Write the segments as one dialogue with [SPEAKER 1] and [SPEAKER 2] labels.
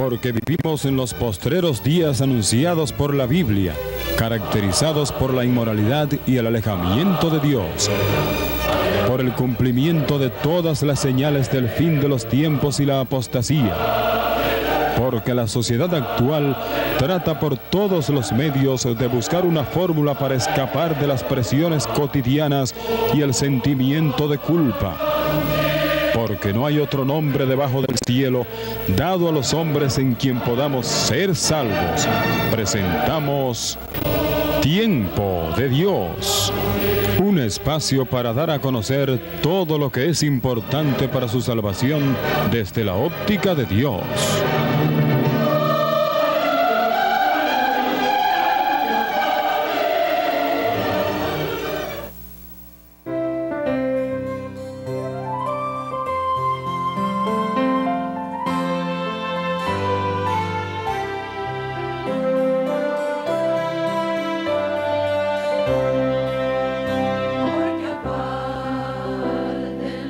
[SPEAKER 1] Porque vivimos en los postreros días anunciados por la Biblia, caracterizados por la inmoralidad y el alejamiento de Dios, por el cumplimiento de todas las señales del fin de los tiempos y la apostasía, porque la sociedad actual trata por todos los medios de buscar una fórmula para escapar de las presiones cotidianas y el sentimiento de culpa. Porque no hay otro nombre debajo del cielo dado a los hombres en quien podamos ser salvos. Presentamos Tiempo de Dios, un espacio para dar a conocer todo lo que es importante para su salvación desde la óptica de Dios.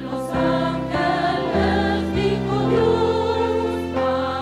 [SPEAKER 2] Los ángeles dijo Dios.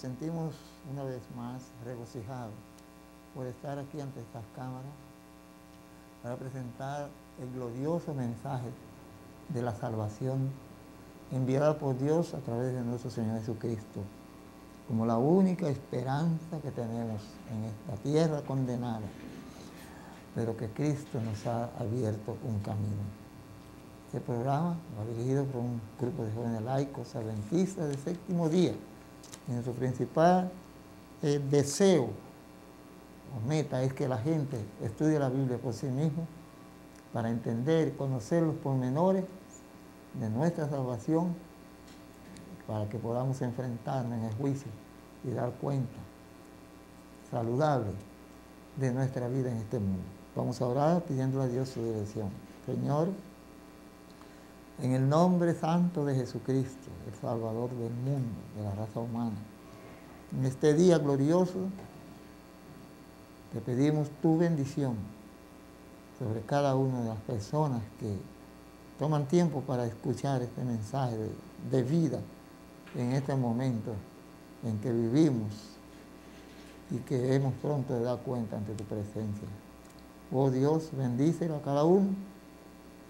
[SPEAKER 2] sentimos una vez más regocijados por estar aquí ante estas cámaras para presentar el glorioso mensaje de la salvación enviada por Dios a través de nuestro Señor Jesucristo, como la única esperanza que tenemos en esta tierra condenada, pero que Cristo nos ha abierto un camino. Este programa va dirigido por un grupo de jóvenes laicos adventistas del séptimo día. Y nuestro principal deseo o meta es que la gente estudie la Biblia por sí mismo para entender y conocer los pormenores de nuestra salvación, para que podamos enfrentarnos en el juicio y dar cuenta saludable de nuestra vida en este mundo. Vamos a orar pidiéndole a Dios su dirección. Señor, en el nombre santo de Jesucristo, el Salvador del mundo, de la raza humana, en este día glorioso, te pedimos tu bendición sobre cada una de las personas que toman tiempo para escuchar este mensaje de vida en este momento en que vivimos y que hemos pronto de dar cuenta ante tu presencia. Oh Dios, bendícelo a cada uno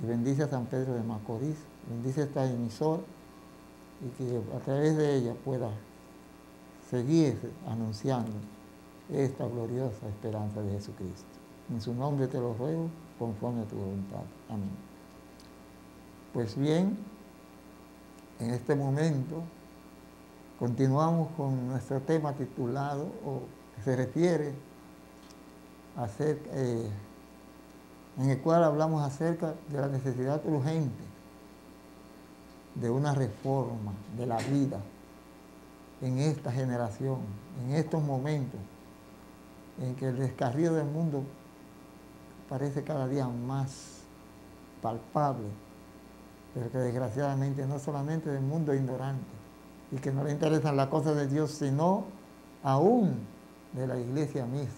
[SPEAKER 2] y bendice a San Pedro de Macorís, bendice esta emisora y que a través de ella pueda seguir anunciando esta gloriosa esperanza de Jesucristo. En su nombre te lo ruego, conforme a tu voluntad. Amén. Pues bien, en este momento continuamos con nuestro tema titulado, o que se refiere a en el cual hablamos acerca de la necesidad urgente de una reforma de la vida en esta generación, en estos momentos en que el descarrío del mundo parece cada día más palpable, pero que desgraciadamente no solamente del mundo ignorante y que no le interesan las cosas de Dios, sino aún de la iglesia misma,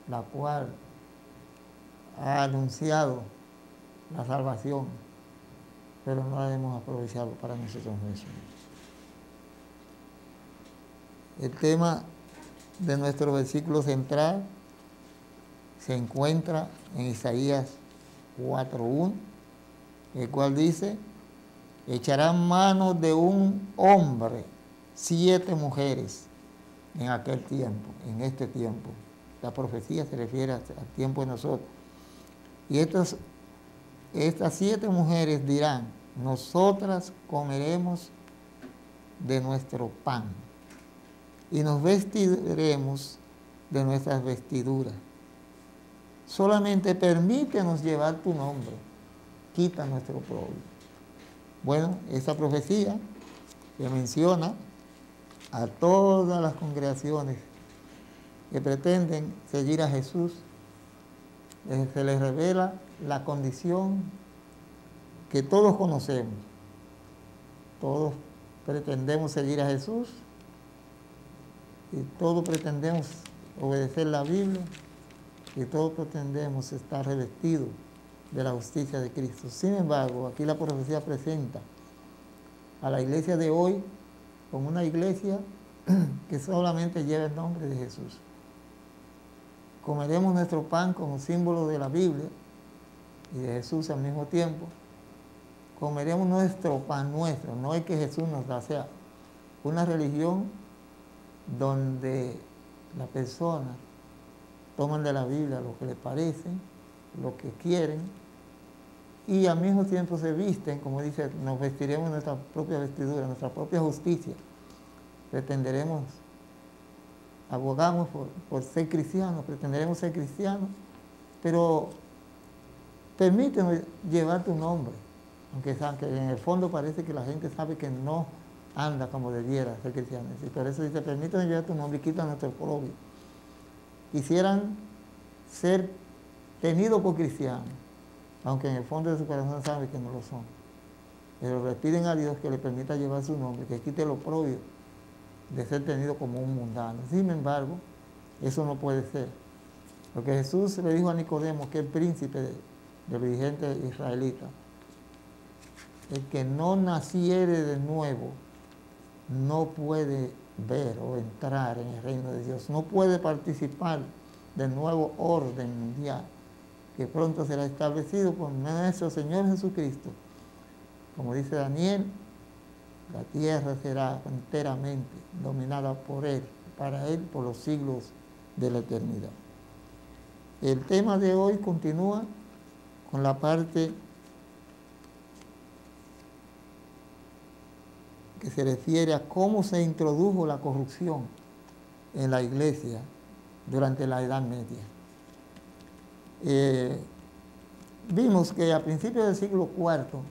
[SPEAKER 2] la cual ha anunciado la salvación, pero no la hemos aprovechado para nosotros mismos. El tema de nuestro versículo central se encuentra en Isaías 4:1, el cual dice: echarán mano de un hombre 7 mujeres en aquel tiempo, en este tiempo. La profecía se refiere al tiempo de nosotros. Y estas 7 mujeres dirán: nosotras comeremos de nuestro pan y nos vestiremos de nuestras vestiduras. Solamente permítenos llevar tu nombre, quita nuestro oprobio. Bueno, esa profecía que menciona a todas las congregaciones que pretenden seguir a Jesús, se les revela la condición que todos conocemos. Todos pretendemos seguir a Jesús y todos pretendemos obedecer la Biblia y todos pretendemos estar revestidos de la justicia de Cristo. Sin embargo, aquí la profecía presenta a la iglesia de hoy como una iglesia que solamente lleva el nombre de Jesús. Comeremos nuestro pan como símbolo de la Biblia y de Jesús al mismo tiempo. Comeremos nuestro pan nuestro, no es que Jesús nos da, sea una religión donde las personas toman de la Biblia lo que les parece, lo que quieren, y al mismo tiempo se visten, como dice, nos vestiremos nuestra propia vestidura, nuestra propia justicia. Pretenderemos, abogamos por ser cristianos, pretenderemos ser cristianos, pero permítenos llevar tu nombre, aunque en el fondo parece que la gente sabe que no anda como debiera ser cristiano. Y por eso dice: permítenos llevar tu nombre y quita nuestro oprobio. Quisieran ser tenidos por cristianos, aunque en el fondo de su corazón saben que no lo son. Pero le piden a Dios que le permita llevar su nombre, que quite el oprobio de ser tenido como un mundano. Sin embargo, eso no puede ser. Porque Jesús le dijo a Nicodemo, que es el príncipe de los dirigentes israelitas: el que no naciere de nuevo no puede ver o entrar en el reino de Dios, no puede participar del nuevo orden mundial que pronto será establecido por nuestro Señor Jesucristo. Como dice Daniel, la tierra será enteramente dominada por Él, para Él, por los siglos de la eternidad. El tema de hoy continúa con la parte que se refiere a cómo se introdujo la corrupción en la iglesia durante la Edad Media. Vimos que a principios del siglo IV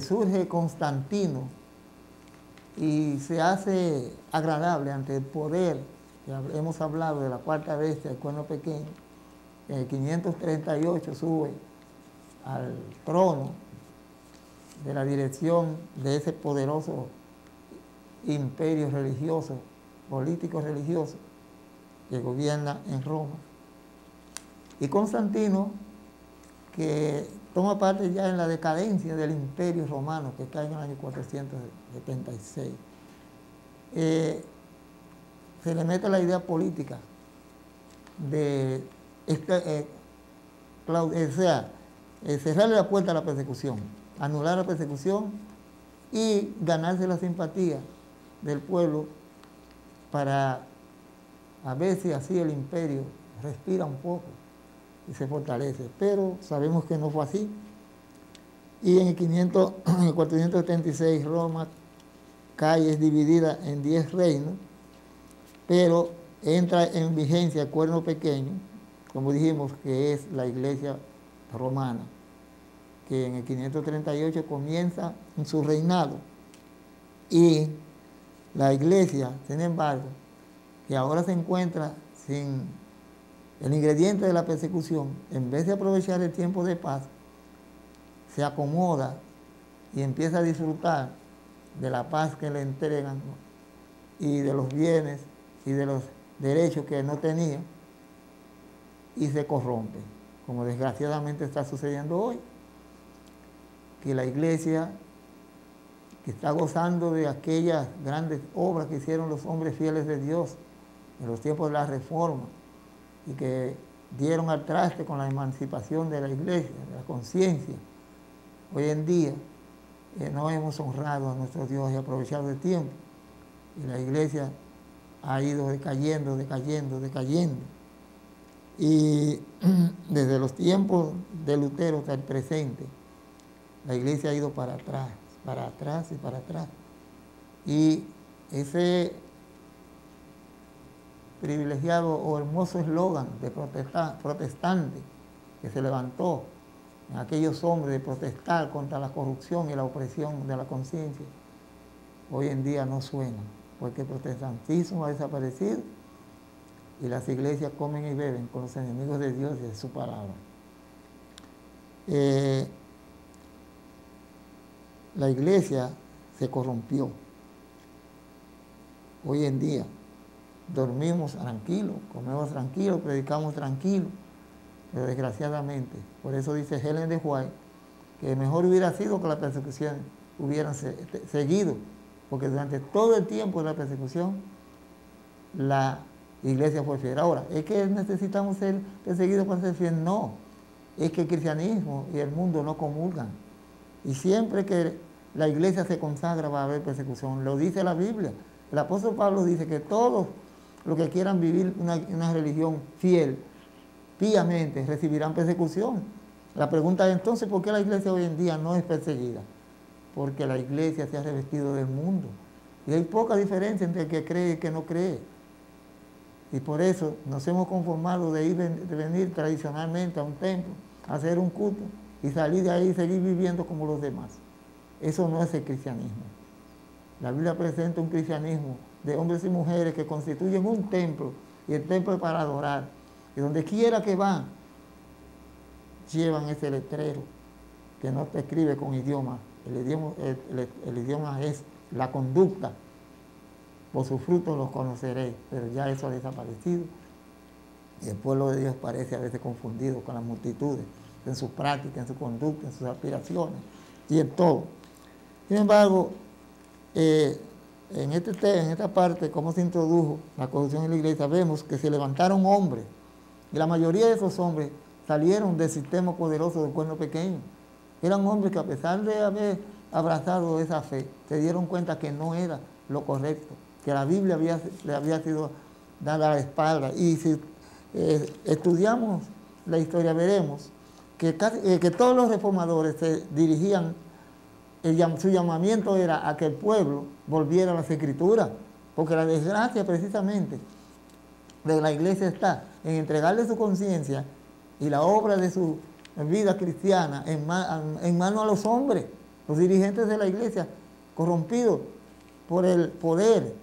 [SPEAKER 2] surge Constantino y se hace agradable ante el poder, ya hemos hablado de la cuarta bestia, el cuerno pequeño. En el 538 sube al trono de la dirección de ese poderoso imperio religioso, político religioso, que gobierna en Roma. Y Constantino, que toma parte ya en la decadencia del imperio romano, que cae en el año 476, se le mete la idea política de cerrarle la puerta a la persecución, anular la persecución y ganarse la simpatía del pueblo para a ver si así el imperio respira un poco y se fortalece. Pero sabemos que no fue así. Y en el 476 Roma cae, es dividida en 10 reinos, pero entra en vigencia el cuerno pequeño, como dijimos, que es la iglesia romana, que en el 538 comienza su reinado. Y la iglesia, sin embargo, que ahora se encuentra sin el ingrediente de la persecución, en vez de aprovechar el tiempo de paz, se acomoda y empieza a disfrutar de la paz que le entregan, ¿no?, y de los bienes y de los derechos que no tenía, y se corrompe, como desgraciadamente está sucediendo hoy, que la iglesia, que está gozando de aquellas grandes obras que hicieron los hombres fieles de Dios en los tiempos de la Reforma, y que dieron al traste con la emancipación de la iglesia, de la conciencia, hoy en día no hemos honrado a nuestro Dios y aprovechado el tiempo, y la iglesia ha ido decayendo, decayendo, decayendo. Y desde los tiempos de Lutero hasta el presente, la iglesia ha ido para atrás y para atrás. Y ese privilegiado o hermoso eslogan de protestante que se levantó en aquellos hombres de protestar contra la corrupción y la opresión de la conciencia, hoy en día no suena, porque el protestantismo ha desaparecido y las iglesias comen y beben con los enemigos de Dios y de su palabra. La iglesia se corrompió. Hoy en día dormimos tranquilos, comemos tranquilos, predicamos tranquilos, pero desgraciadamente, por eso dice Helen de White, que mejor hubiera sido que la persecución hubieran seguido, porque durante todo el tiempo de la persecución la iglesia fue fiel. Ahora, ¿es que necesitamos ser perseguidos para ser fieles? No, es que el cristianismo y el mundo no comulgan, y siempre que la iglesia se consagra va a haber persecución, lo dice la Biblia. El apóstol Pablo dice que todos los que quieran vivir una religión fiel, piamente, recibirán persecución. La pregunta es entonces, ¿por qué la iglesia hoy en día no es perseguida? Porque la iglesia se ha revestido del mundo. Y hay poca diferencia entre el que cree y el que no cree. Y por eso nos hemos conformado de venir tradicionalmente a un templo, a hacer un culto y salir de ahí y seguir viviendo como los demás. Eso no es el cristianismo. La Biblia presenta un cristianismo de hombres y mujeres que constituyen un templo, y el templo es para adorar. Y donde quiera que van, llevan ese letrero que no te escribe con idioma. El idioma es la conducta. Por sus frutos los conoceréis, pero ya eso ha desaparecido. Y el pueblo de Dios parece a veces confundido con las multitudes, en sus prácticas, en su conducta, en sus aspiraciones y en todo. Sin embargo, en esta parte, cómo se introdujo la corrupción en la iglesia, vemos que se levantaron hombres, y la mayoría de esos hombres salieron del sistema poderoso del Cuerno Pequeño. Eran hombres que, a pesar de haber abrazado esa fe, se dieron cuenta que no era lo correcto, que la Biblia le había sido dada a la espalda. Y si estudiamos la historia, veremos que todos los reformadores se dirigían, su llamamiento era a que el pueblo volviera a las Escrituras, porque la desgracia precisamente de la iglesia está en entregarle su conciencia y la obra de su vida cristiana en manos a los hombres, los dirigentes de la iglesia, corrompidos por el poder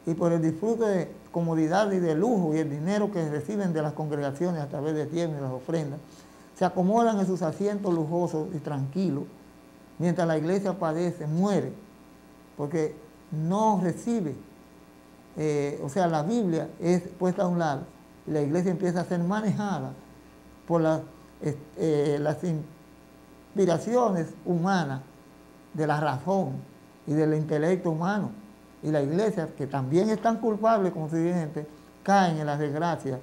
[SPEAKER 2] y por el disfrute de comodidad y de lujo y el dinero que reciben de las congregaciones a través de diezmos y las ofrendas. Se acomodan en sus asientos lujosos y tranquilos, mientras la iglesia padece, muere, porque no recibe, la Biblia es puesta a un lado, y la iglesia empieza a ser manejada por las inspiraciones humanas de la razón y del intelecto humano. Y la iglesia, que también es tan culpable como su dirigente, caen en la desgracia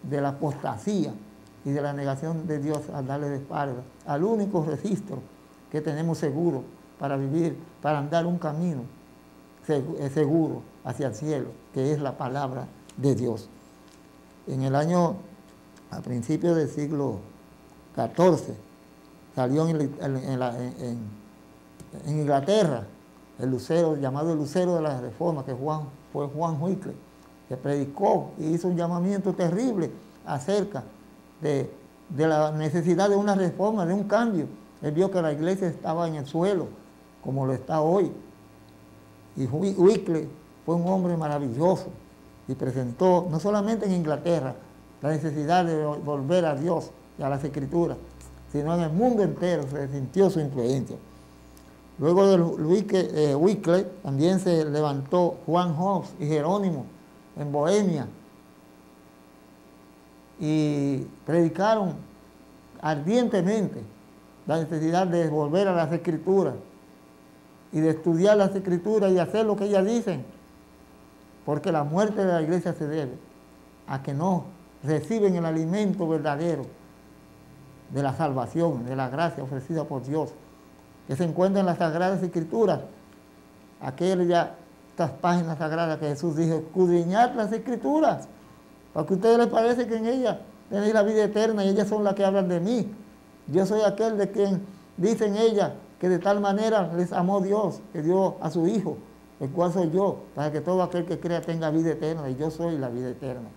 [SPEAKER 2] de la apostasía y de la negación de Dios al darle de espalda al único registro que tenemos seguro para vivir, para andar un camino seguro hacia el cielo, que es la palabra de Dios. A principios del siglo XIV, salió en Inglaterra el lucero, llamado el lucero de la Reforma, que fue Juan Wycliffe, que predicó y hizo un llamamiento terrible acerca de la necesidad de una reforma, de un cambio. Él vio que la iglesia estaba en el suelo, como lo está hoy. Y Wycliffe fue un hombre maravilloso y presentó, no solamente en Inglaterra, la necesidad de volver a Dios y a las Escrituras, sino en el mundo entero se sintió su influencia. Luego de Wycliffe también se levantó Juan Hus y Jerónimo en Bohemia y predicaron ardientemente la necesidad de volver a las Escrituras y de estudiar las Escrituras y hacer lo que ellas dicen, porque la muerte de la iglesia se debe a que no reciben el alimento verdadero de la salvación, de la gracia ofrecida por Dios, que se encuentra en las Sagradas Escrituras, estas páginas sagradas que Jesús dijo: escudriñad las Escrituras, porque a ustedes les parece que en ellas tenéis la vida eterna y ellas son las que hablan de mí. Yo soy aquel de quien dicen ellas que de tal manera les amó Dios, que dio a su Hijo, el cual soy yo, para que todo aquel que crea tenga vida eterna, y yo soy la vida eterna.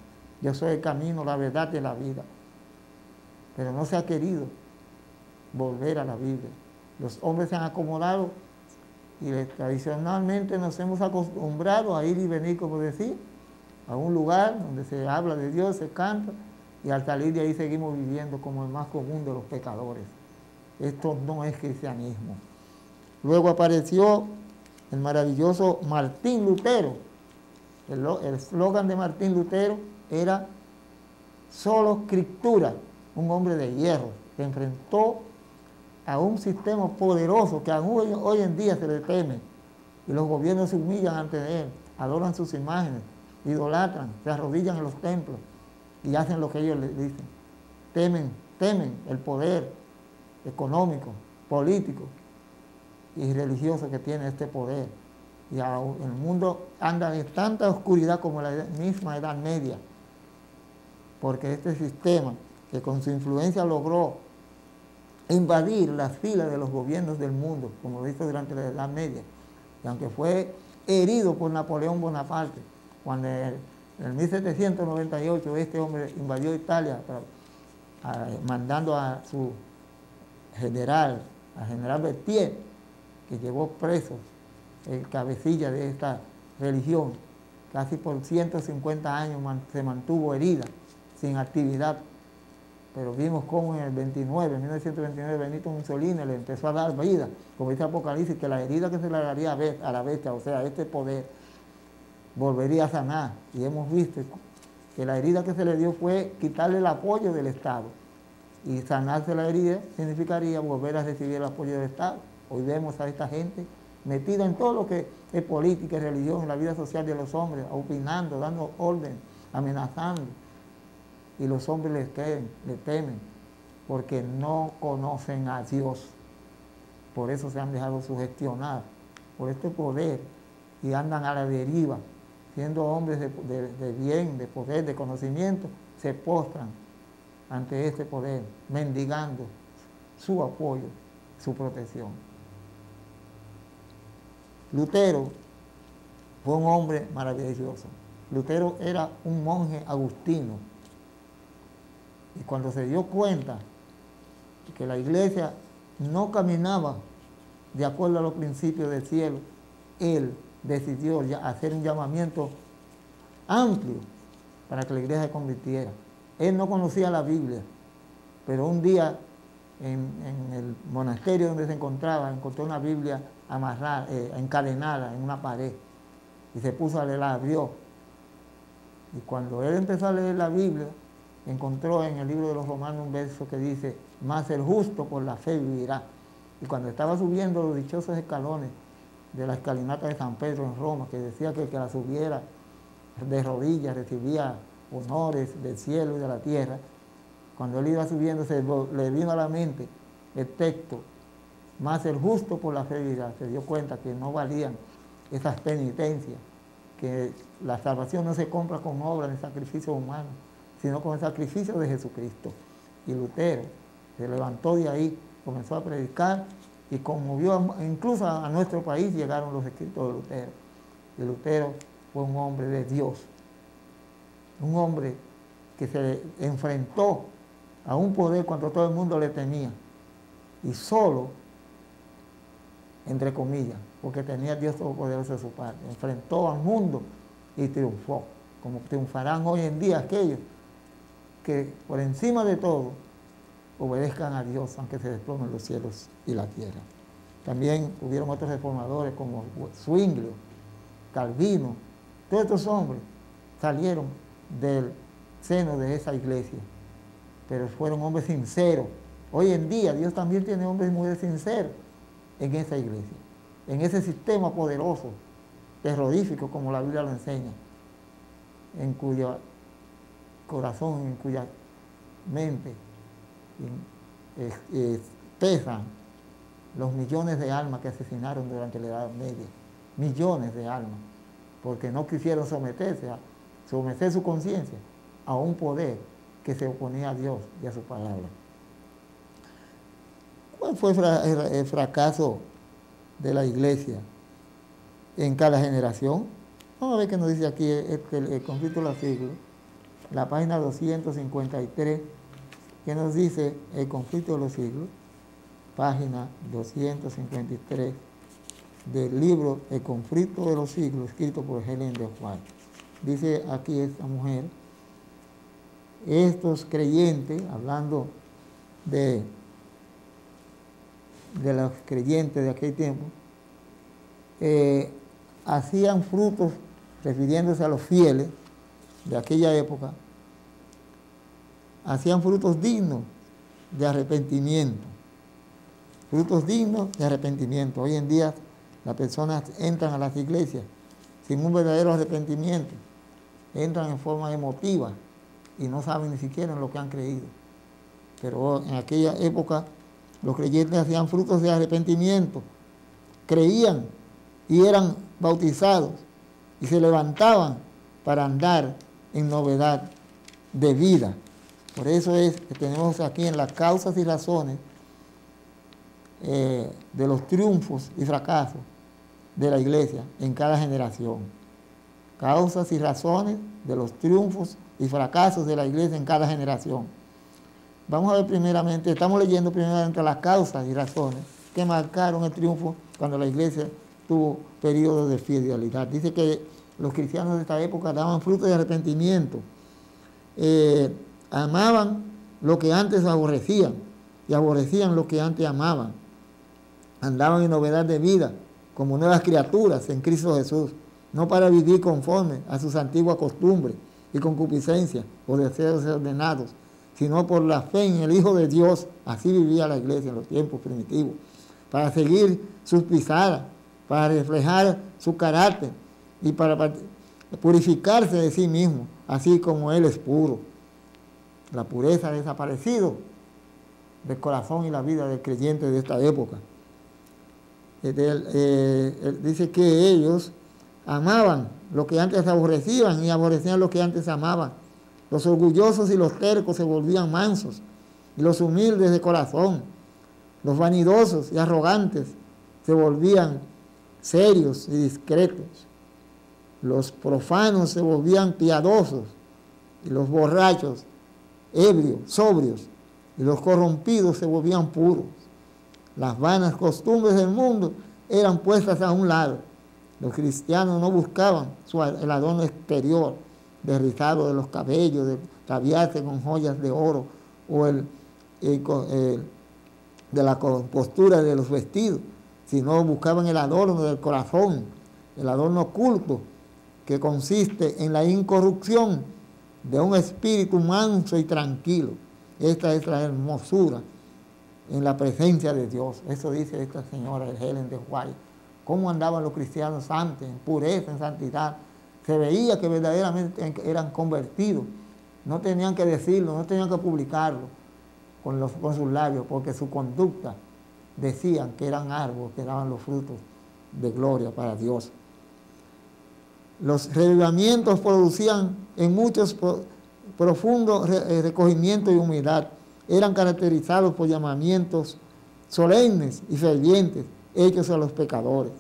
[SPEAKER 2] Yo soy el camino, la verdad y la vida. Pero no se ha querido volver a la Biblia. Los hombres se han acomodado y tradicionalmente nos hemos acostumbrado a ir y venir, como decir, a un lugar donde se habla de Dios, se canta, y al salir de ahí seguimos viviendo como el más común de los pecadores. Esto no es cristianismo. Luego apareció el maravilloso Martín Lutero. El eslogan de Martín Lutero era solo Escritura, un hombre de hierro, que enfrentó a un sistema poderoso que aún hoy en día se le teme, y los gobiernos se humillan ante él, adoran sus imágenes, idolatran, se arrodillan en los templos y hacen lo que ellos les dicen. Temen el poder económico, político y religioso que tiene este poder. Y el mundo anda en tanta oscuridad como la misma Edad Media, porque este sistema, que con su influencia logró invadir las filas de los gobiernos del mundo, como lo hizo durante la Edad Media, y aunque fue herido por Napoleón Bonaparte, cuando en 1798 este hombre invadió Italia, mandando a su general, al general Berthier, que llevó preso el cabecilla de esta religión, casi por 150 años se mantuvo herida, sin actividad. Pero vimos cómo en 1929, Benito Mussolini le empezó a dar vida, como dice Apocalipsis, que la herida que se le daría a la bestia, o sea, este poder, volvería a sanar. Y hemos visto que la herida que se le dio fue quitarle el apoyo del Estado. Y sanarse la herida significaría volver a recibir el apoyo del Estado. Hoy vemos a esta gente metido en todo lo que es política y religión, en la vida social de los hombres, opinando, dando orden, amenazando. Y los hombres le temen, porque no conocen a Dios. Por eso se han dejado sugestionar por este poder y andan a la deriva, siendo hombres de bien, de poder, de conocimiento, se postran ante este poder, mendigando su apoyo, su protección. Lutero fue un hombre maravilloso. Lutero era un monje agustino, y cuando se dio cuenta que la iglesia no caminaba de acuerdo a los principios del cielo, él decidió hacer un llamamiento amplio para que la iglesia se convirtiera. Él no conocía la Biblia, pero un día en el monasterio donde se encontraba, encontró una Biblia amarrada, encadenada en una pared, y se puso a leer, la abrió. Y cuando él empezó a leer la Biblia, encontró en el libro de los Romanos un verso que dice: mas el justo por la fe vivirá. Y cuando estaba subiendo los dichosos escalones de la escalinata de San Pedro en Roma, que decía que el que la subiera de rodillas recibía honores del cielo y de la tierra, cuando él iba subiendo le vino a la mente el texto: mas el justo por la fe vivirá. Se dio cuenta que no valían esas penitencias, que la salvación no se compra con obras ni sacrificios humanos, sino con el sacrificio de Jesucristo. Y Lutero se levantó de ahí, comenzó a predicar y conmovió, incluso a nuestro país llegaron los escritos de Lutero. Y Lutero fue un hombre de Dios, un hombre que se enfrentó a un poder cuando todo el mundo le temía, y solo, entre comillas, porque tenía Dios Todopoderoso de su parte, enfrentó al mundo y triunfó, como triunfarán hoy en día aquellos que por encima de todo obedezcan a Dios, aunque se desplomen los cielos y la tierra. También hubieron otros reformadores como Zwinglio, Calvino. Todos estos hombres salieron del seno de esa iglesia, pero fueron hombres sinceros. Hoy en día Dios también tiene hombres y mujeres sinceros en esa iglesia, en ese sistema poderoso, terrorífico, como la Biblia lo enseña, en cuyo corazón, en cuya mente pesan los millones de almas que asesinaron durante la Edad Media, millones de almas, porque no quisieron someter su conciencia a un poder que se oponía a Dios y a su palabra. ¿Cuál fue el fracaso de la iglesia en cada generación? Vamos a ver qué nos dice aquí el conflicto de los siglos, la página 253, que nos dice el conflicto de los siglos, página 253 del libro El conflicto de los siglos, escrito por Helen de White. Dice aquí esta mujer: estos creyentes, hablando de los creyentes de aquel tiempo, hacían frutos, refiriéndose a los fieles de aquella época, hacían frutos dignos de arrepentimiento. Frutos dignos de arrepentimiento. Hoy en día las personas entran a las iglesias sin un verdadero arrepentimiento, entran en forma emotiva y no saben ni siquiera en lo que han creído. Pero en aquella época los creyentes hacían frutos de arrepentimiento, creían y eran bautizados y se levantaban para andar en novedad de vida. Por eso es que tenemos aquí en las causas y razones de los triunfos y fracasos de la iglesia en cada generación. Causas y razones de los triunfos y fracasos de la iglesia en cada generación. Vamos a ver primeramente, estamos leyendo primeramente las causas y razones que marcaron el triunfo cuando la iglesia tuvo periodos de fidelidad. Dice que los cristianos de esta época daban fruto de arrepentimiento, amaban lo que antes aborrecían y aborrecían lo que antes amaban. Andaban en novedad de vida como nuevas criaturas en Cristo Jesús, no para vivir conforme a sus antiguas costumbres y concupiscencias o deseos desordenados, sino por la fe en el Hijo de Dios. Así vivía la iglesia en los tiempos primitivos, para seguir sus pisadas, para reflejar su carácter y para purificarse de sí mismo, así como Él es puro. La pureza ha desaparecido del corazón y la vida del creyente de esta época. Dice que ellos amaban lo que antes aborrecían y aborrecían lo que antes amaban. Los orgullosos y los tercos se volvían mansos, y los humildes de corazón, los vanidosos y arrogantes se volvían serios y discretos. Los profanos se volvían piadosos, y los borrachos, ebrios, sobrios, y los corrompidos se volvían puros. Las vanas costumbres del mundo eran puestas a un lado. Los cristianos no buscaban el adorno exterior, de rizado de los cabellos, de ataviarse con joyas de oro, o de la compostura de los vestidos, sino buscaban el adorno del corazón, el adorno oculto, que consiste en la incorrupción de un espíritu manso y tranquilo. Esta es la hermosura en la presencia de Dios. Eso dice esta señora Ellen de White. Cómo andaban los cristianos antes, en pureza, en santidad. Se veía que verdaderamente eran convertidos. No tenían que decirlo, no tenían que publicarlo con sus labios, porque su conducta decían que eran árboles, que daban los frutos de gloria para Dios. Los revivamientos producían en muchos profundo recogimiento y humildad. Eran caracterizados por llamamientos solemnes y fervientes hechos a los pecadores.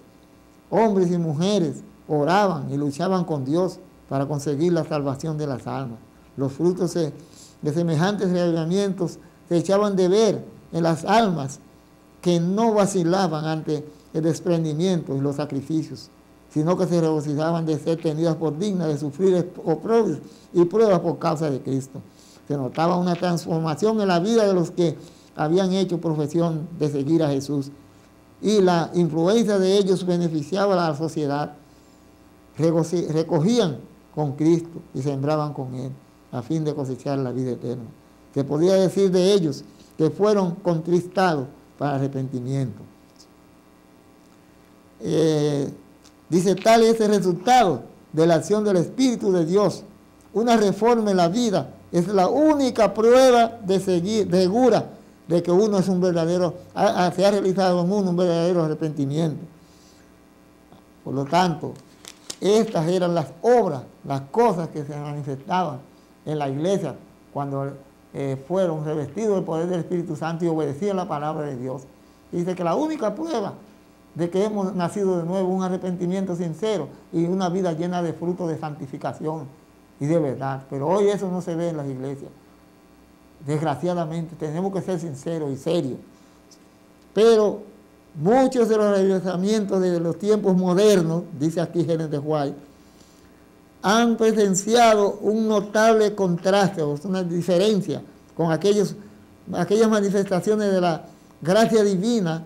[SPEAKER 2] Hombres y mujeres oraban y luchaban con Dios para conseguir la salvación de las almas. Los frutos de semejantes revivamientos se echaban de ver en las almas que no vacilaban ante el desprendimiento y los sacrificios, sino que se regocijaban de ser tenidas por dignas de sufrir oprobios y pruebas por causa de Cristo. Se notaba una transformación en la vida de los que habían hecho profesión de seguir a Jesús, y la influencia de ellos beneficiaba a la sociedad. Recogían con Cristo y sembraban con Él, a fin de cosechar la vida eterna. Se podía decir de ellos que fueron contristados para arrepentimiento. Dice, tal es el resultado de la acción del Espíritu de Dios. Una reforma en la vida es la única prueba segura de que uno es un verdadero, se ha realizado en uno un verdadero arrepentimiento. Por lo tanto, estas eran las obras, las cosas que se manifestaban en la iglesia cuando fueron revestidos del poder del Espíritu Santo y obedecían la palabra de Dios. Dice que la única prueba de que hemos nacido de nuevo, un arrepentimiento sincero y una vida llena de frutos de santificación y de verdad. Pero hoy eso no se ve en las iglesias. Desgraciadamente, tenemos que ser sinceros y serios. Pero muchos de los regresamientos de los tiempos modernos, dice aquí Ellen de White, han presenciado un notable contraste, o una diferencia con aquellas manifestaciones de la gracia divina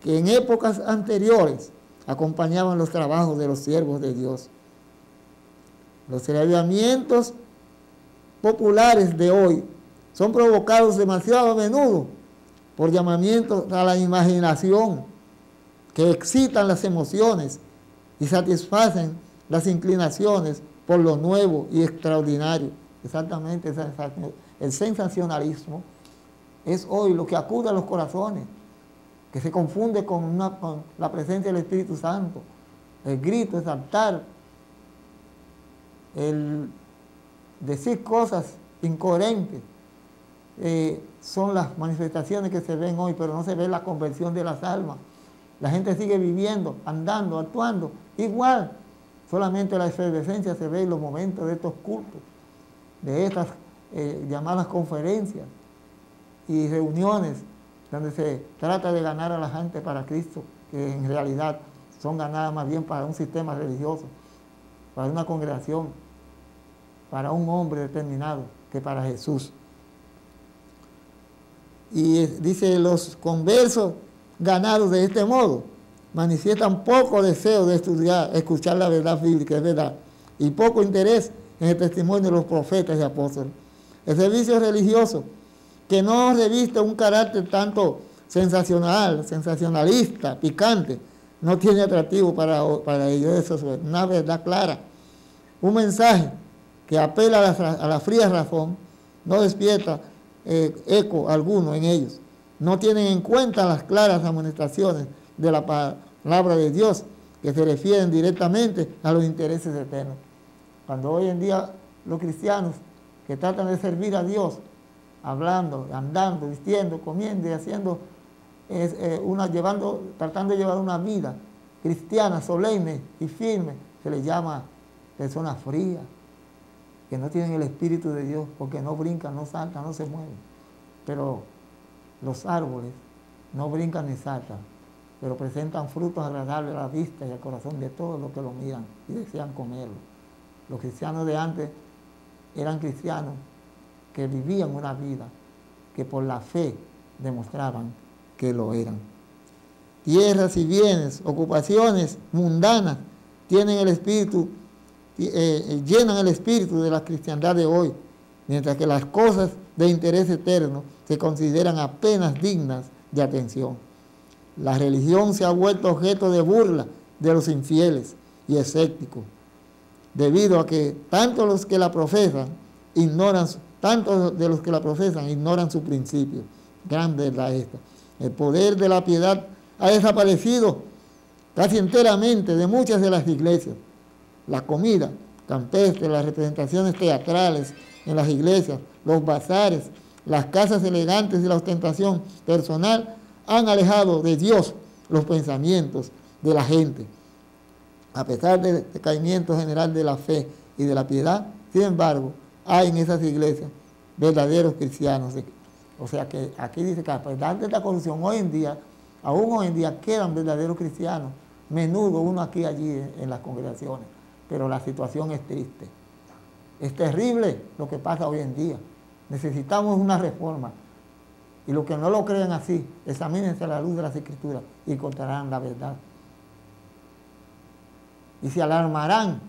[SPEAKER 2] que en épocas anteriores acompañaban los trabajos de los siervos de Dios. Los avivamientos populares de hoy son provocados demasiado a menudo por llamamientos a la imaginación que excitan las emociones y satisfacen las inclinaciones por lo nuevo y extraordinario. Exactamente, el sensacionalismo es hoy lo que acude a los corazones, que se confunde con la presencia del Espíritu Santo. El grito, el saltar, el decir cosas incoherentes, son las manifestaciones que se ven hoy, pero no se ve la conversión de las almas. La gente sigue viviendo, andando, actuando igual. Solamente la efervescencia se ve en los momentos de estos cultos, de estas llamadas conferencias y reuniones donde se trata de ganar a la gente para Cristo, que en realidad son ganadas más bien para un sistema religioso, para una congregación, para un hombre determinado, que para Jesús. Y dice, los conversos ganados de este modo manifiestan poco deseo de escuchar la verdad bíblica, es verdad, y poco interés en el testimonio de los profetas y apóstoles. El servicio religioso, que no reviste un carácter tanto sensacionalista, picante, no tiene atractivo para ellos. Eso es una verdad clara. Un mensaje que apela a la fría razón no despierta eco alguno en ellos. No tienen en cuenta las claras amonestaciones de la palabra de Dios que se refieren directamente a los intereses eternos. Cuando hoy en día los cristianos que tratan de servir a Dios, hablando, andando, vistiendo, comiendo y haciendo, tratando de llevar una vida cristiana, solemne y firme, se les llama personas frías, que no tienen el Espíritu de Dios, porque no brincan, no saltan, no se mueven. Pero los árboles no brincan ni saltan, pero presentan frutos agradables a la vista y al corazón de todos los que lo miran y desean comerlo. Los cristianos de antes eran cristianos que vivían una vida que por la fe demostraban que lo eran. Tierras y bienes, ocupaciones mundanas tienen el espíritu, llenan el espíritu de la cristiandad de hoy, mientras que las cosas de interés eterno se consideran apenas dignas de atención. La religión se ha vuelto objeto de burla de los infieles y escépticos, debido a que tanto de los que la profesan ignoran su principio. Gran verdad esta. El poder de la piedad ha desaparecido casi enteramente de muchas de las iglesias. La comida campestre, las representaciones teatrales en las iglesias, los bazares, las casas elegantes y la ostentación personal han alejado de Dios los pensamientos de la gente. A pesar del decaimiento general de la fe y de la piedad, sin embargo, hay en esas iglesias verdaderos cristianos. O sea que aquí dice que a pesar de la corrupción, aún hoy en día quedan verdaderos cristianos, menudo uno aquí y allí en las congregaciones, pero la situación es triste. Es terrible lo que pasa hoy en día. Necesitamos una reforma. Y los que no lo creen así, examínense a la luz de las Escrituras y encontrarán la verdad. Y se alarmarán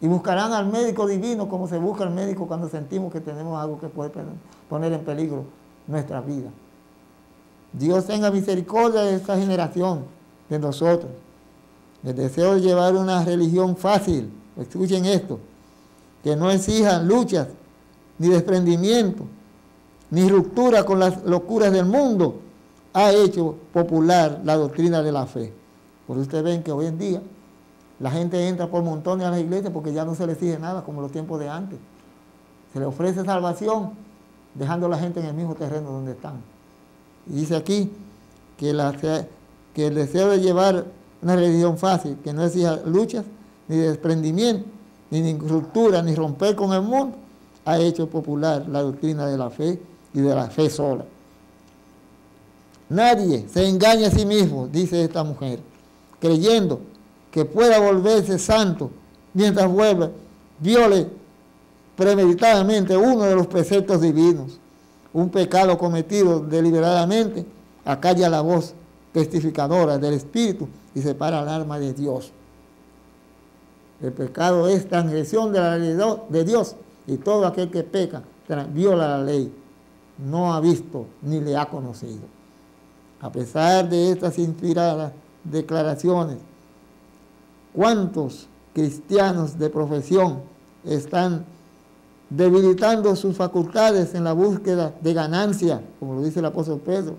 [SPEAKER 2] y buscarán al médico divino como se busca al médico cuando sentimos que tenemos algo que puede poner en peligro nuestra vida. Dios tenga misericordia de esta generación, de nosotros. El deseo de llevar una religión fácil, escuchen esto, que no exijan luchas, ni desprendimiento, ni ruptura con las locuras del mundo, ha hecho popular la doctrina de la fe. Por eso ustedes ven que hoy en día la gente entra por montones a las iglesias porque ya no se le exige nada como los tiempos de antes. Se le ofrece salvación dejando a la gente en el mismo terreno donde están. Y dice aquí que el deseo de llevar una religión fácil, que no exija luchas, ni desprendimiento, ni ruptura, ni romper con el mundo, ha hecho popular la doctrina de la fe y de la fe sola. Nadie se engaña a sí mismo, dice esta mujer, creyendo que pueda volverse santo mientras viole premeditadamente uno de los preceptos divinos. Un pecado cometido deliberadamente acalla la voz testificadora del Espíritu y separa el alma de Dios. El pecado es transgresión de la ley de Dios, y todo aquel que peca viola la ley, no ha visto ni le ha conocido. A pesar de estas inspiradas declaraciones, ¿cuántos cristianos de profesión están debilitando sus facultades en la búsqueda de ganancia, como lo dice el apóstol Pedro,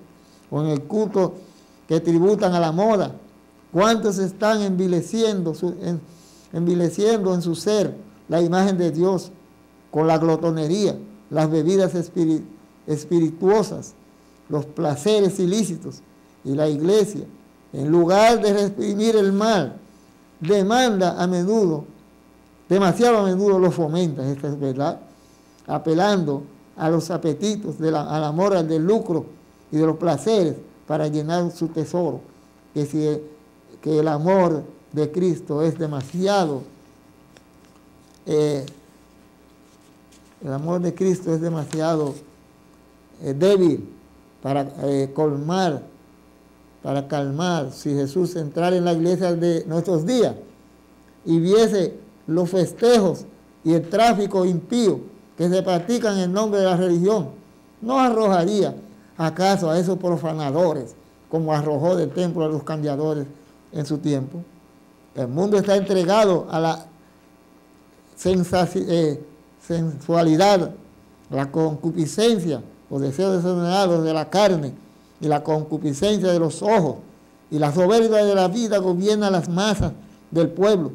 [SPEAKER 2] o en el culto que tributan a la moda? ¿Cuántos están envileciendo en su ser la imagen de Dios con la glotonería, las bebidas espirituosas, los placeres ilícitos? Y la iglesia, en lugar de reprimir el mal, demasiado a menudo lo fomenta, esta es verdad, apelando a los apetitos, al amor, al del lucro y de los placeres para llenar su tesoro. Que el amor de Cristo es demasiado, débil para calmar. Si Jesús entrara en la iglesia de nuestros días y viese los festejos y el tráfico impío que se practican en nombre de la religión, ¿no arrojaría acaso a esos profanadores como arrojó del templo a los cambiadores en su tiempo. El mundo está entregado a la sensualidad, la concupiscencia, los deseos desordenados de la carne y la concupiscencia de los ojos y la soberbia de la vida gobierna las masas del pueblo.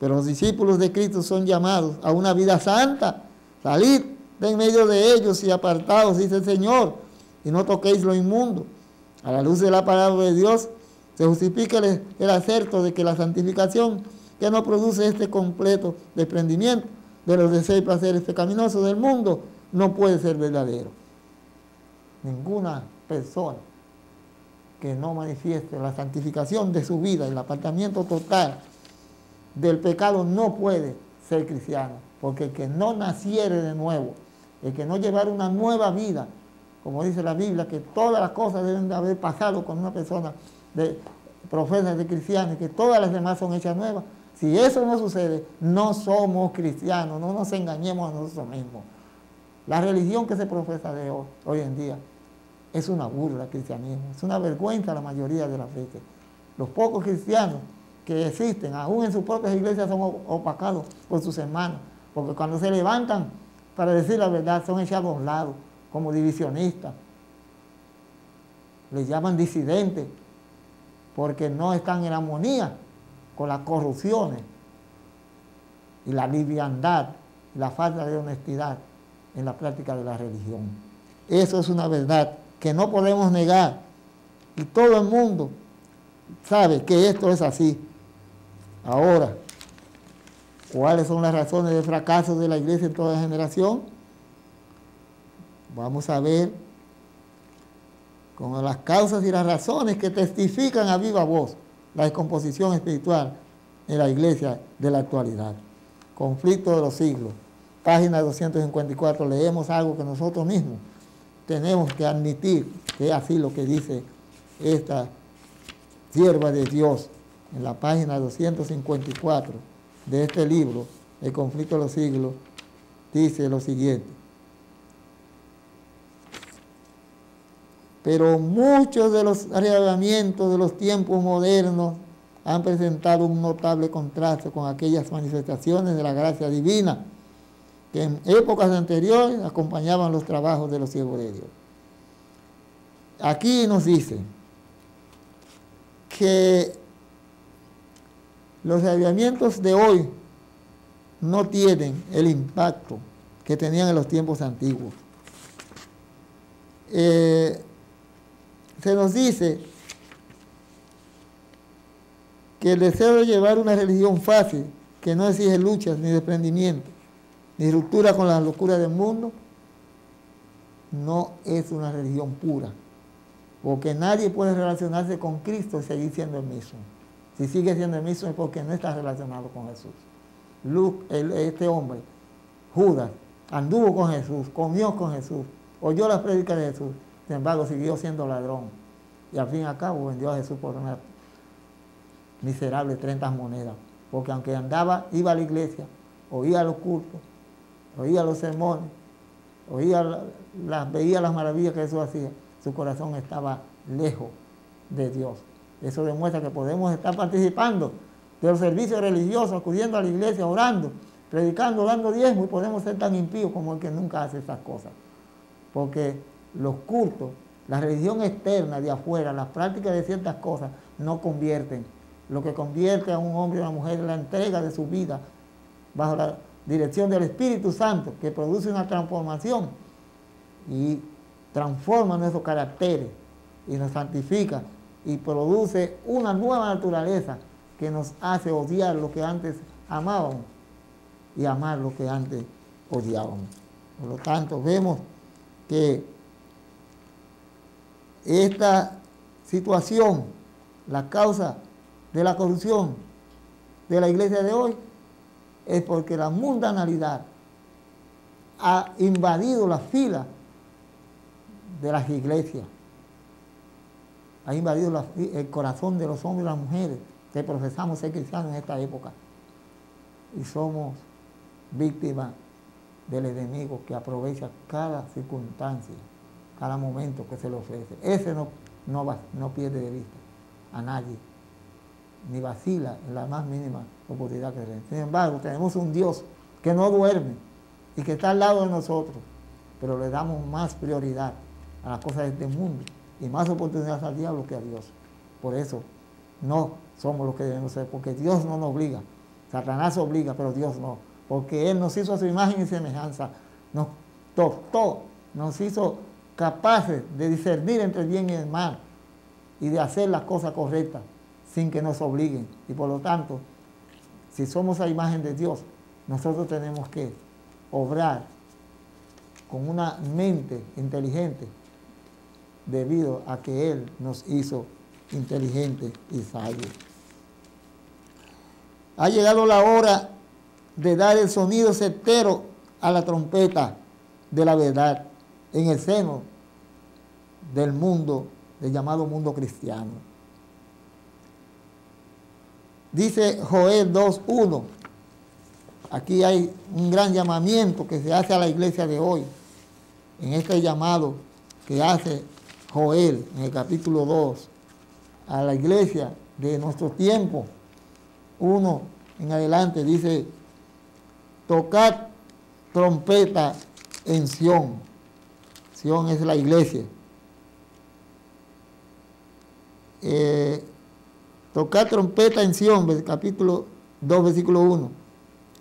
[SPEAKER 2] Pero los discípulos de Cristo son llamados a una vida santa. Salid de en medio de ellos y apartados, dice el Señor, y no toquéis lo inmundo. A la luz de la palabra de Dios se justifica el acerto de que la santificación que no produce este completo desprendimiento de los deseos y placeres pecaminosos del mundo no puede ser verdadero. Ninguna persona que no manifieste la santificación de su vida, el apartamiento total del pecado, no puede ser cristiano, porque el que no naciere de nuevo, el que no llevara una nueva vida, como dice la Biblia, que todas las cosas deben de haber pasado con una persona de profesa de cristiano y que todas las demás son hechas nuevas. Si eso no sucede, no somos cristianos, no nos engañemos a nosotros mismos. La religión que se profesa de hoy en día es una burla al cristianismo, es una vergüenza a la mayoría de las veces. Los pocos cristianos que existen, aún en sus propias iglesias, son opacados por sus hermanos, porque cuando se levantan para decir la verdad son echados a un lado como divisionistas. Les llaman disidentes porque no están en armonía con las corrupciones y la liviandad y la falta de honestidad en la práctica de la religión. Eso es una verdad que no podemos negar y todo el mundo sabe que esto es así. Ahora, ¿cuáles son las razones de fracaso de la iglesia en toda generación? Vamos a ver con las causas y las razones que testifican a viva voz la descomposición espiritual en la iglesia de la actualidad. Conflicto de los siglos. Página 254, leemos algo que nosotros mismos tenemos que admitir que es así lo que dice esta sierva de Dios en la página 254 de este libro, El conflicto de los siglos, dice lo siguiente. Pero muchos de los arrebatamientos de los tiempos modernos han presentado un notable contraste con aquellas manifestaciones de la gracia divina que en épocas anteriores acompañaban los trabajos de los siervos de Dios. Aquí nos dice que los avivamientos de hoy no tienen el impacto que tenían en los tiempos antiguos. Se nos dice que el deseo de llevar una religión fácil, que no exige luchas ni desprendimiento, ni ruptura con las locuras del mundo, no es una religión pura, porque nadie puede relacionarse con Cristo y seguir siendo el mismo. Si sigue siendo el mismo es porque no está relacionado con Jesús. Este hombre, Judas, anduvo con Jesús, comió con Jesús, oyó las prédicas de Jesús, sin embargo siguió siendo ladrón y al fin y al cabo vendió a Jesús por una miserable 30 monedas, porque aunque iba a la iglesia, oía los cultos, oía los sermones, veía las maravillas que Jesús hacía, su corazón estaba lejos de Dios. Eso demuestra que podemos estar participando de los servicios religiosos, acudiendo a la iglesia, orando, predicando, dando diezmo, y podemos ser tan impíos como el que nunca hace esas cosas. Porque los cultos, la religión externa de afuera, las prácticas de ciertas cosas, no convierten. Lo que convierte a un hombre o a una mujer es la entrega de su vida bajo la dirección del Espíritu Santo, que produce una transformación y transforma nuestros caracteres y nos santifica y produce una nueva naturaleza que nos hace odiar lo que antes amábamos y amar lo que antes odiábamos. Por lo tanto, vemos que esta situación, la causa de la corrupción de la iglesia de hoy, es porque la mundanalidad ha invadido las filas de las iglesias, ha invadido el corazón de los hombres y las mujeres que profesamos ser cristianos en esta época, y somos víctimas del enemigo que aprovecha cada circunstancia, cada momento que se le ofrece. Ese no pierde de vista a nadie. ni vacila en la más mínima oportunidad que tenemos. Sin embargo, tenemos un Dios que no duerme y que está al lado de nosotros, pero le damos más prioridad a las cosas de este mundo y más oportunidades al diablo que a Dios. Por eso no somos los que debemos ser, porque Dios no nos obliga. Satanás obliga, pero Dios no, porque Él nos hizo a su imagen y semejanza, nos tostó, nos hizo capaces de discernir entre el bien y el mal y de hacer las cosas correctas sin que nos obliguen. Y por lo tanto, si somos a imagen de Dios, nosotros tenemos que obrar con una mente inteligente debido a que Él nos hizo inteligentes y sabios. Ha llegado la hora de dar el sonido certero a la trompeta de la verdad en el seno del mundo, del llamado mundo cristiano. Dice Joel 2:1. Aquí hay un gran llamamiento que se hace a la iglesia de hoy, en este llamado que hace Joel en el capítulo 2, a la iglesia de nuestro tiempo. 1 en adelante dice: tocad trompeta en Sión. Sión es la iglesia. Tocad trompeta en Sión, capítulo 2, versículo 1.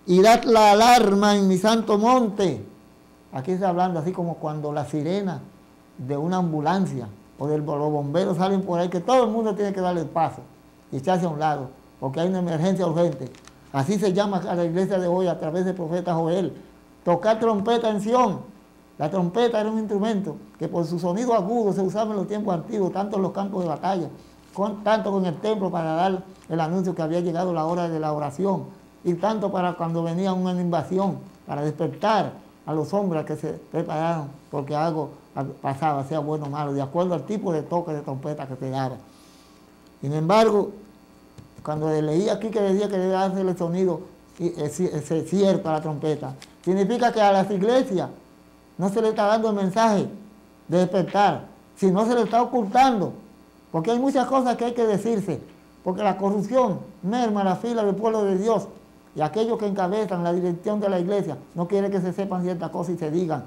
[SPEAKER 2] Y dad la alarma en mi santo monte. Aquí está hablando así como cuando la sirena de una ambulancia o de los bomberos salen por ahí, que todo el mundo tiene que darle el paso y echarse a un lado, porque hay una emergencia urgente. Así se llama a la iglesia de hoy a través del profeta Joel. Tocar trompeta en Sión. La trompeta era un instrumento que por su sonido agudo se usaba en los tiempos antiguos, tanto en los campos de batalla, tanto con el templo para dar el anuncio que había llegado la hora de la oración, y tanto para cuando venía una invasión, para despertar a los hombres que se prepararon, porque algo pasaba, sea bueno o malo, de acuerdo al tipo de toque de trompeta que se daba. Sin embargo, cuando leí aquí que decía que debe darse el sonido cierto a la trompeta, significa que a las iglesias no se le está dando el mensaje de despertar, sino se le está ocultando, porque hay muchas cosas que hay que decirse, porque la corrupción merma la fila del pueblo de Dios, y aquellos que encabezan la dirección de la iglesia no quieren que se sepan ciertas cosas y se digan,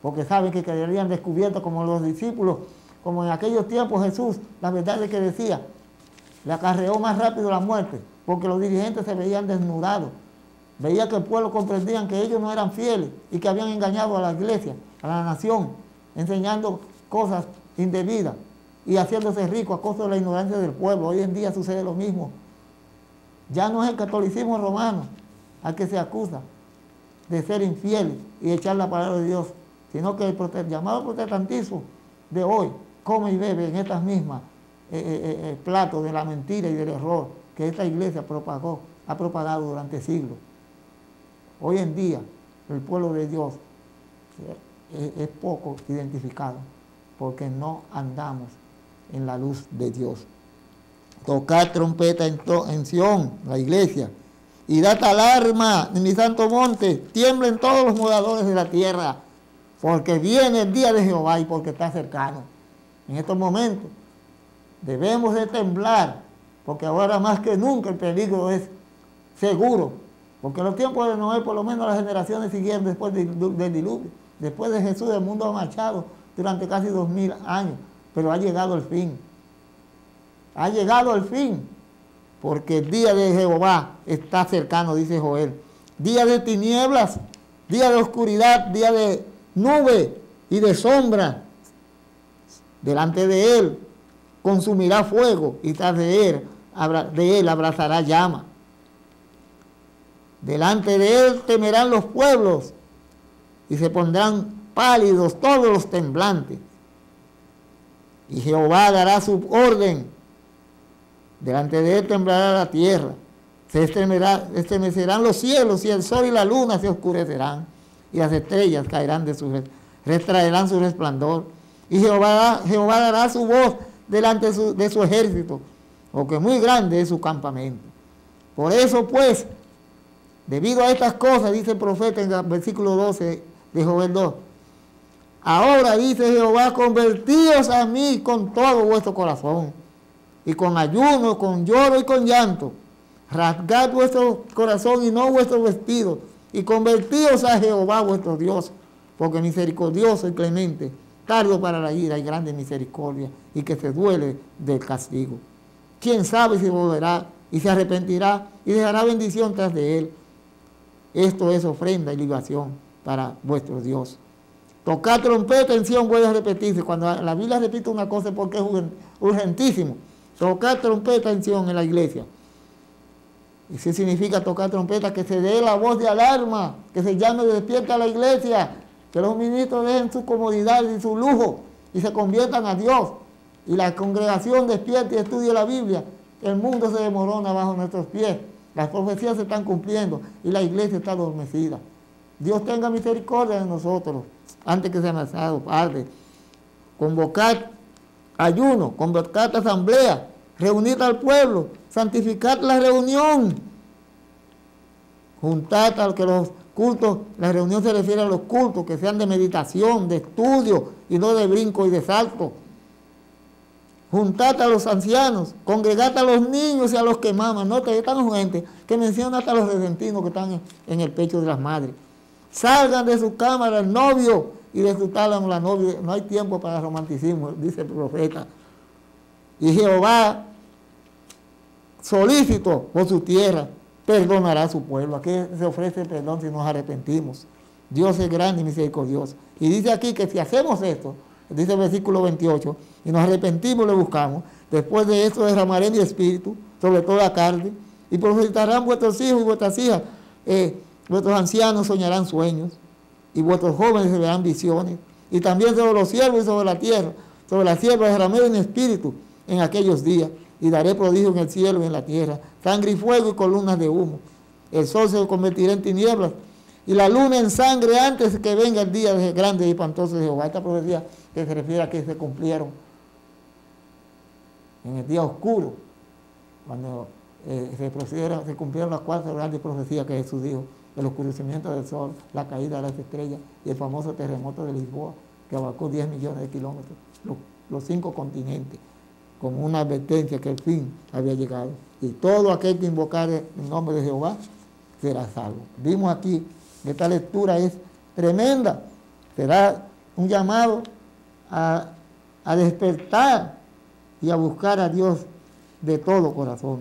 [SPEAKER 2] porque saben que quedarían descubiertos como los discípulos, como en aquellos tiempos Jesús, la verdad es que decía, le acarreó más rápido la muerte, porque los dirigentes se veían desnudados, veía que el pueblo comprendían que ellos no eran fieles y que habían engañado a la iglesia, a la nación, enseñando cosas indebidas y haciéndose ricos a costa de la ignorancia del pueblo. Hoy en día sucede lo mismo. Ya no es el catolicismo romano al que se acusa de ser infiel y echar la palabra de Dios, sino que el llamado protestantismo de hoy come y bebe en estas mismas platos de la mentira y del error que esta iglesia ha propagado durante siglos. Hoy en día el pueblo de Dios es poco identificado porque no andamos en la luz de Dios. Tocar trompeta en Sión, la iglesia, y dad alarma en mi santo monte, tiemblen todos los moradores de la tierra, porque viene el día de Jehová y porque está cercano. En estos momentos debemos de temblar, porque ahora más que nunca el peligro es seguro, porque en los tiempos de Noé, por lo menos las generaciones siguieron después del diluvio, después de Jesús el mundo ha marchado durante casi 2000 años, pero ha llegado el fin. Ha llegado el fin, porque el día de Jehová está cercano, dice Joel. Día de tinieblas, día de oscuridad, día de nube y de sombra. Delante de él consumirá fuego y tras de él abrazará llama. Delante de él temerán los pueblos y se pondrán pálidos todos los temblantes. Y Jehová dará su orden. Delante de él temblará la tierra, se estremecerán los cielos y el sol y la luna se oscurecerán y las estrellas caerán retraerán su resplandor. Y Jehová dará su voz delante de su ejército, porque muy grande es su campamento. Por eso pues, debido a estas cosas, dice el profeta en el versículo 12 de Joel 2, ahora dice Jehová, convertíos a mí con todo vuestro corazón y con ayuno, con lloro y con llanto. Rasgad vuestro corazón y no vuestro vestido, y convertíos a Jehová vuestro Dios, porque misericordioso y clemente, tardo para la ira y grande misericordia, y que se duele del castigo. ¿Quién sabe si volverá y se arrepentirá y dejará bendición tras de él? Esto es ofrenda y libación para vuestro Dios. Tocar trompeta en Sión, vuelve a repetirse. Cuando la Biblia repite una cosa es porque es urgentísimo. Tocar trompeta en Sión en la iglesia. Y sí significa tocar trompeta, que se dé la voz de alarma, que se llame despierta a la iglesia, que los ministros dejen su comodidad y su lujo y se conviertan a Dios. Y la congregación despierte y estudie la Biblia. El mundo se desmorona bajo nuestros pies. Las profecías se están cumpliendo y la iglesia está adormecida. Dios tenga misericordia de nosotros antes que sea amasado, Padre. Convocad ayuno, convocad asamblea, reunid al pueblo, santificad la reunión. Juntad a que los cultos, la reunión se refiere a los cultos que sean de meditación, de estudio y no de brinco y de salto. Juntad a los ancianos, congregad a los niños y a los que maman. No, que están gente que menciona hasta los resentinos que están en el pecho de las madres. Salgan de su cámara el novio y de su tálamo la novia. No hay tiempo para romanticismo, dice el profeta. Y Jehová, solícito por su tierra, perdonará a su pueblo. Aquí se ofrece perdón si nos arrepentimos. Dios es grande y misericordioso. Y dice aquí que si hacemos esto, dice el versículo 28, y nos arrepentimos y lo buscamos, después de esto derramaré mi espíritu sobre toda la carne, y profetizarán vuestros hijos y vuestras hijas, vuestros ancianos soñarán sueños, y vuestros jóvenes verán visiones, y también sobre los siervos y sobre la tierra, sobre la sierva derramaré mi espíritu en aquellos días, y daré prodigio en el cielo y en la tierra, sangre y fuego y columnas de humo. El sol se convertirá en tinieblas, y la luna en sangre antes que venga el día grande y espantoso de Jehová. Esta profecía que se refiere a que se cumplieron en el día oscuro, cuando se cumplieron las 4 grandes profecías que Jesús dijo: el oscurecimiento del sol, la caída de las estrellas y el famoso terremoto de Lisboa, que abarcó 10 millones de kilómetros, los 5 continentes, como una advertencia que el fin había llegado. Y todo aquel que invocare el nombre de Jehová será salvo. Vimos aquí que esta lectura es tremenda. Será un llamado a despertar y a buscar a Dios de todo corazón.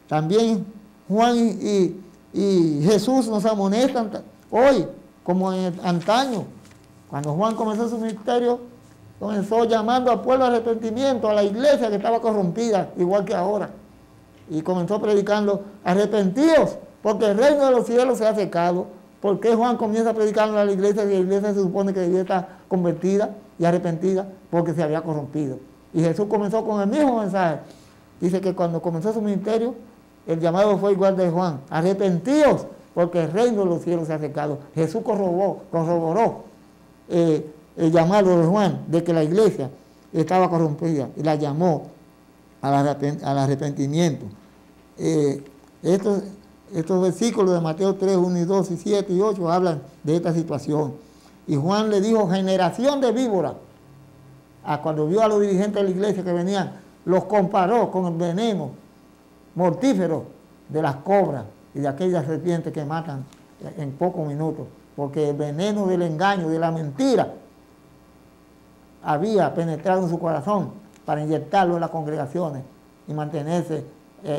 [SPEAKER 2] También Juan y Jesús nos amonestan hoy, como en antaño. Cuando Juan comenzó su ministerio, comenzó llamando al pueblo al arrepentimiento, a la iglesia que estaba corrompida, igual que ahora. Y comenzó predicando: arrepentíos, porque el reino de los cielos se ha acercado. ¿Por qué Juan comienza a predicarlo a la iglesia y la iglesia se supone que debía estar convertida y arrepentida? Porque se había corrompido. Y Jesús comenzó con el mismo mensaje. Dice que cuando comenzó su ministerio, el llamado fue igual de Juan: arrepentíos, porque el reino de los cielos se ha acercado. Jesús corroboró el llamado de Juan de que la iglesia estaba corrompida y la llamó al arrepentimiento. Estos versículos de Mateo 3, 1 y 2 y 7 y 8 hablan de esta situación. Y Juan le dijo: generación de víboras. Cuando vio a los dirigentes de la iglesia que venían, los comparó con el veneno mortífero de las cobras y de aquellas serpientes que matan en pocos minutos, porque el veneno del engaño, de la mentira, había penetrado en su corazón para inyectarlo en las congregaciones y mantenerse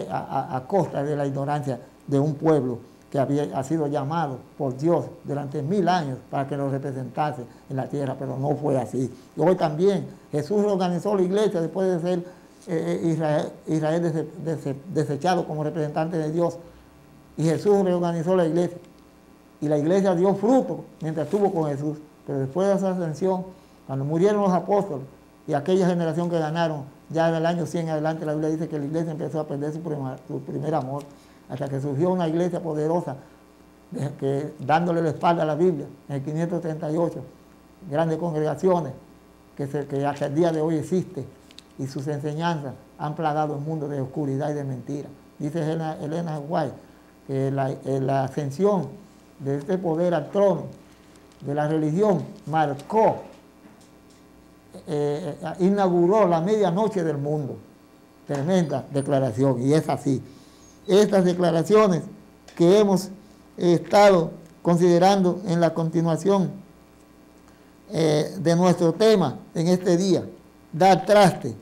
[SPEAKER 2] a costa de la ignorancia de un pueblo que ha sido llamado por Dios durante 1000 años para que lo representase en la tierra, pero no fue así. Y hoy también Jesús reorganizó la iglesia después de ser Israel desechado como representante de Dios, y Jesús reorganizó la iglesia, y la iglesia dio fruto mientras estuvo con Jesús. Pero después de su ascensión, cuando murieron los apóstoles y aquella generación que ganaron, ya del año 100 adelante, la Biblia dice que la iglesia empezó a perder su primer amor, hasta que surgió una iglesia poderosa, dándole la espalda a la Biblia, en el 538, grandes congregaciones, que hasta el día de hoy existe, y sus enseñanzas han plagado el mundo de oscuridad y de mentira. Dice Elena White que la ascensión de este poder al trono de la religión marcó, inauguró la medianoche del mundo. tremenda declaración, y es así. Estas declaraciones que hemos estado considerando en la continuación de nuestro tema en este día, da traste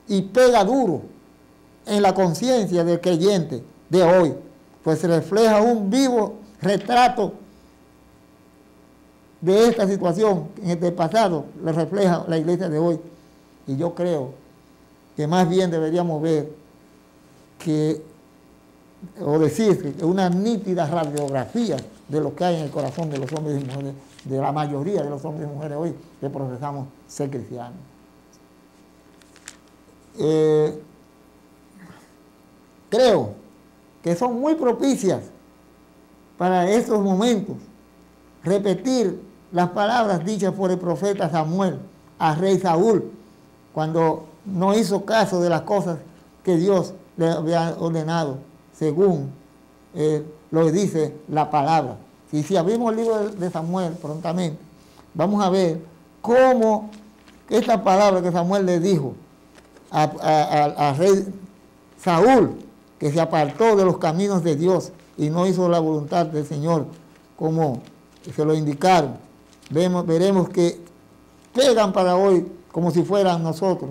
[SPEAKER 2] y pega duro en la conciencia del creyente de hoy, pues refleja un vivo retrato de esta situación en el pasado, le refleja la iglesia de hoy. Y yo creo que más bien deberíamos ver o decir que una nítida radiografía de lo que hay en el corazón de los hombres y mujeres, de la mayoría de los hombres y mujeres hoy que profesamos ser cristianos. Creo que son muy propicias para estos momentos repetir las palabras dichas por el profeta Samuel al rey Saúl cuando no hizo caso de las cosas que Dios le había ordenado según lo dice la palabra. Y si abrimos el libro de Samuel prontamente, vamos a ver cómo esta palabra que Samuel le dijo al rey Saúl, que se apartó de los caminos de Dios y no hizo la voluntad del Señor como se lo indicaron, veremos que pegan para hoy como si fueran nosotros,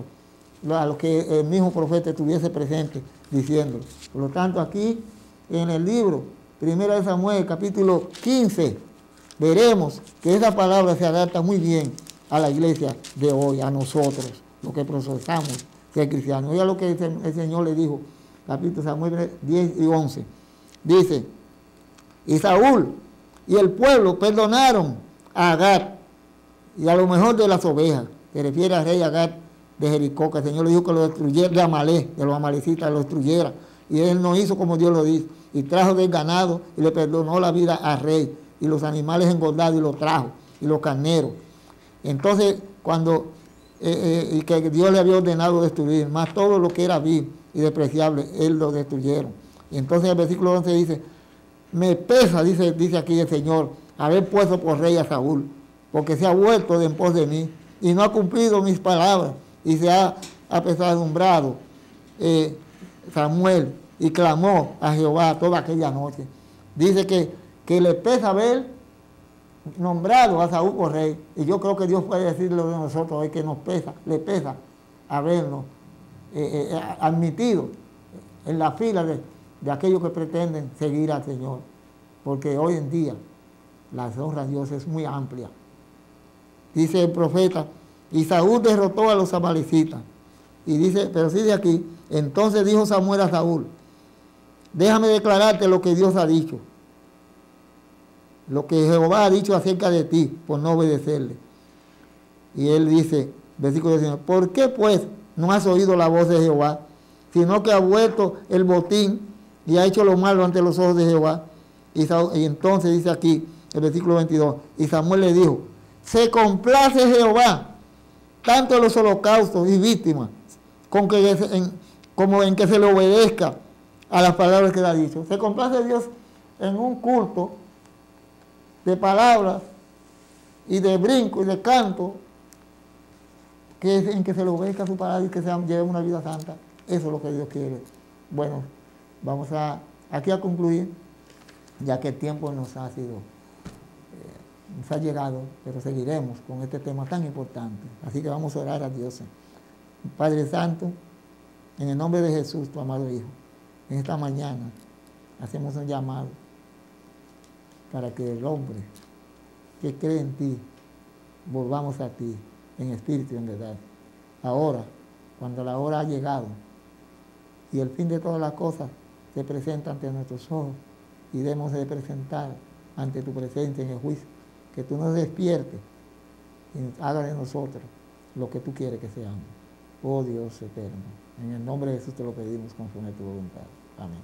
[SPEAKER 2] a los que el mismo profeta estuviese presente diciéndolo. Por lo tanto, aquí en el libro 1 de Samuel, capítulo 15, veremos que esa palabra se adapta muy bien a la iglesia de hoy, a nosotros, los que profesamos ser cristianos. Oiga lo que el Señor le dijo, capítulo Samuel 10 y 11. Dice, y Saúl y el pueblo perdonaron a Agar y a lo mejor de las ovejas. Se refiere al rey Agar de Jericó, que el Señor le dijo que lo destruyera, de Amalek, de los amalecitas, lo destruyera. Y él no hizo como Dios lo dice. Y trajo del ganado y le perdonó la vida al rey. Y los animales engordados y los trajo. Y los carneros. Entonces, cuando que Dios le había ordenado destruir, más todo lo que era vil y despreciable, él lo destruyeron. Y entonces el versículo 11 dice, me pesa, dice aquí el Señor, haber puesto por rey a Saúl, porque se ha vuelto de en pos de mí y no ha cumplido mis palabras y se ha apesadumbrado Samuel y clamó a Jehová toda aquella noche. Dice que le pesa haber nombrado a Saúl por rey, y yo creo que Dios puede decirlo de nosotros hoy, que nos pesa, le pesa habernos admitido en la fila de aquellos que pretenden seguir al Señor, porque hoy en día la honra a Dios es muy amplia. Dice el profeta, y Saúl derrotó a los amalecitas. Y dice, pero sigue aquí, entonces dijo Samuel a Saúl, déjame declararte lo que Dios ha dicho, lo que Jehová ha dicho acerca de ti, por no obedecerle. Y él dice, versículo 19, ¿por qué pues no has oído la voz de Jehová, sino que ha vuelto el botín y ha hecho lo malo ante los ojos de Jehová? Y entonces dice aquí, el versículo 22, y Samuel le dijo, se complace Jehová tanto en los holocaustos y víctimas como en que se le obedezca a las palabras que le ha dicho. Se complace Dios en un culto de palabras y de brinco y de canto, en que se le obedezca a su palabra y que se lleve una vida santa. Eso es lo que Dios quiere. Bueno, vamos aquí a concluir, ya que el tiempo nos ha llegado, pero seguiremos con este tema tan importante. Así que vamos a orar a Dios. Padre Santo, en el nombre de Jesús, tu amado Hijo, en esta mañana hacemos un llamado para que el hombre que cree en ti, volvamos a ti, en espíritu y en verdad. Ahora, cuando la hora ha llegado y el fin de todas las cosas se presenta ante nuestros ojos y debemos de presentar ante tu presencia en el juicio, que tú nos despiertes y haga de nosotros lo que tú quieres que seamos. Oh Dios eterno, en el nombre de Jesús te lo pedimos conforme a tu voluntad. Amén.